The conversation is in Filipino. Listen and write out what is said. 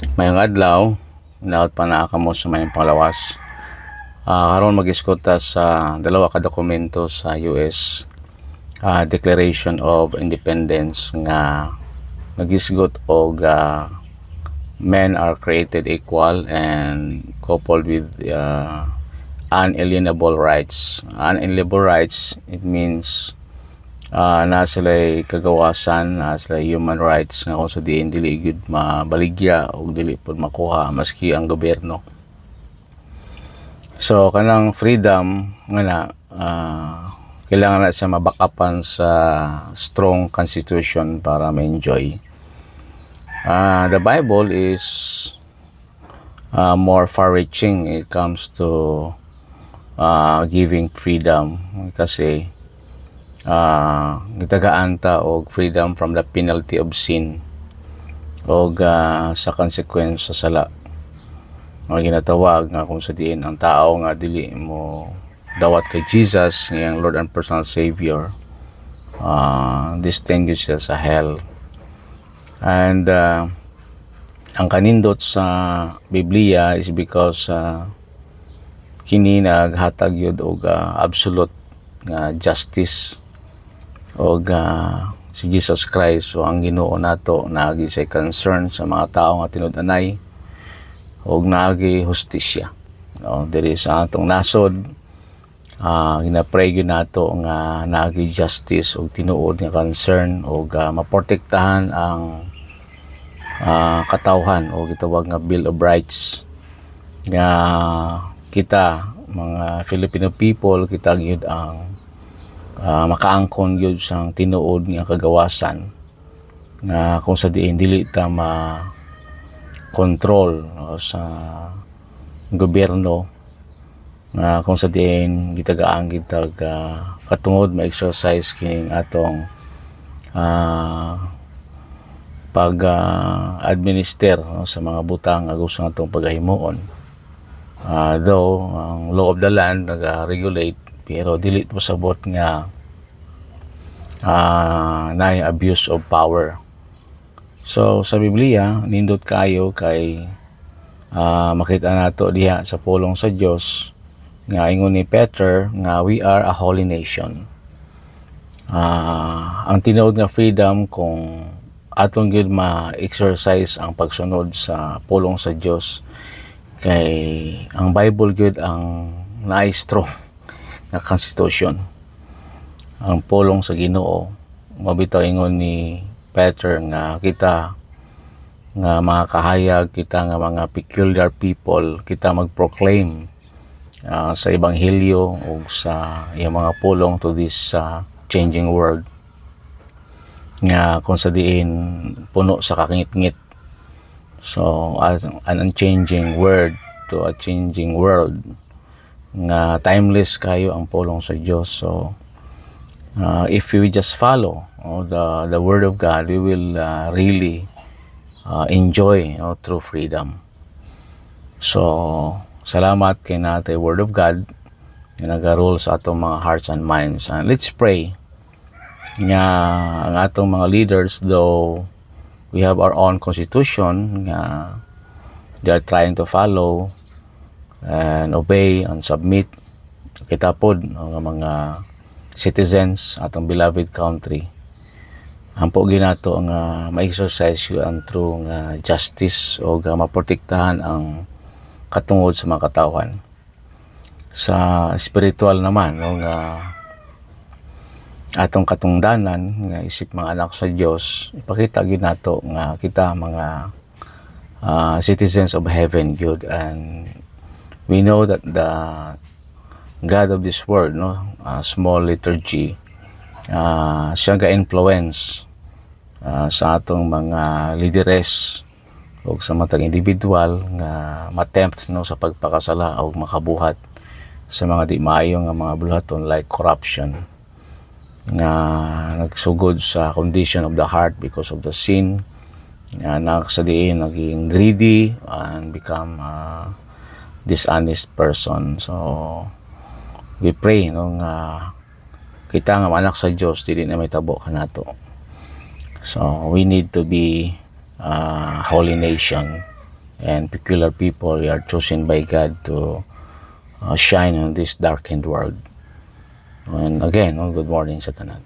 Mayong adlaw, naot pa naa kamo sa mayong panglawas. Karon mag-isgot ta sa dalawa ka dokumento sa US Declaration of Independence nga nagisgot og men are created equal and coupled with unalienable rights. Unalienable rights, it means na sila'y kagawasan, na sila'y human rights nga kung sa diin dili gyud mabaligya o dili pod makuha maski ang gobyerno. So kanang freedom nga na kailangan na siya mabakapan sa strong constitution para ma-enjoy. The Bible is more far-reaching when it comes to giving freedom kasi gitagaan ta og freedom from the penalty of sin og sa consequence sa sala nga ginatawag nga kung sa diin ang tao nga dili mo dawat kay Jesus nga Lord and personal Savior, destined siya sa hell. And ang kanindot sa Biblia is because kini naghatag yun og absolute nga justice og si Jesus Christ o ang Ginoo nato naagi say concern sa mga tao nga tinud-anay og naagi hustisya. Diri sa atong nasod, ginapray gyud nato nga naagi justice og tinuod nga concern og maprotektahan ang katawhan o gitawag nga Bill of Rights nga kita mga Filipino people kita gyud ang makaangkon gyud sang tinuod nga kagawasan nga kung sa diin dili ta control sa gobyerno nga kung sa diin gitagaan gitag katungod ma-exercise kining atong pag-administer sa mga butang nga gusto natong pagahimuon. Though ang law of the land nag-regulate pero dili po sabot nga na abuse of power. So sa Biblia nindot kayo kay makita nato diha sa pulong sa Dios nga ingon ni Peter nga we are a holy nation. Ang tinuod nga freedom kung atong gyud ma-exercise ang pagsunod sa pulong sa Dios kay ang Bible gyud ang naistro nga constitution. Ang pulong sa Ginoo mabitaw ingon ni Peter nga kita nga mga kahayag, kita nga mga peculiar people, kita mag-proclaim sa ebanghelyo o sa iyang mga pulong to this changing world nga kung sa diin puno sa kakingit-ngit. So as an unchanging word to a changing world nga timeless kayo ang pulong sa Dios. So if we just follow the word of God, we will really enjoy true freedom. So salamat kay natay word of God nga nagarule sa atong mga hearts and minds. Let's pray nga ang atong mga leaders, though we have our own constitution nga they are trying to follow and obey and submit, kita pod nga mga citizens atong beloved country ampo ginato nga ma-exercise ang true nga justice o maprotektahan ang katungod sa mga katawhan. Sa spiritual naman nga atong katungdanan nga isip mga anak sa Dios, ipakita gyud nato nga kita mga citizens of heaven gyud, and we know that the God of this world, small liturgy, siya ga-influence sa atong mga lideres o sa matang individual nga matempt sa pagpakasala o makabuhat sa mga di maayo nga mga buluhaton like corruption nga nagsugod sa condition of the heart because of the sin nga nakasadiin naging greedy and become dishonest person. So we pray nga kita nga anak sa Dios dili na may tabo kanato. So we need to be holy nation and peculiar people. We are chosen by God to shine on this darkened world. And again, good morning sa tanan.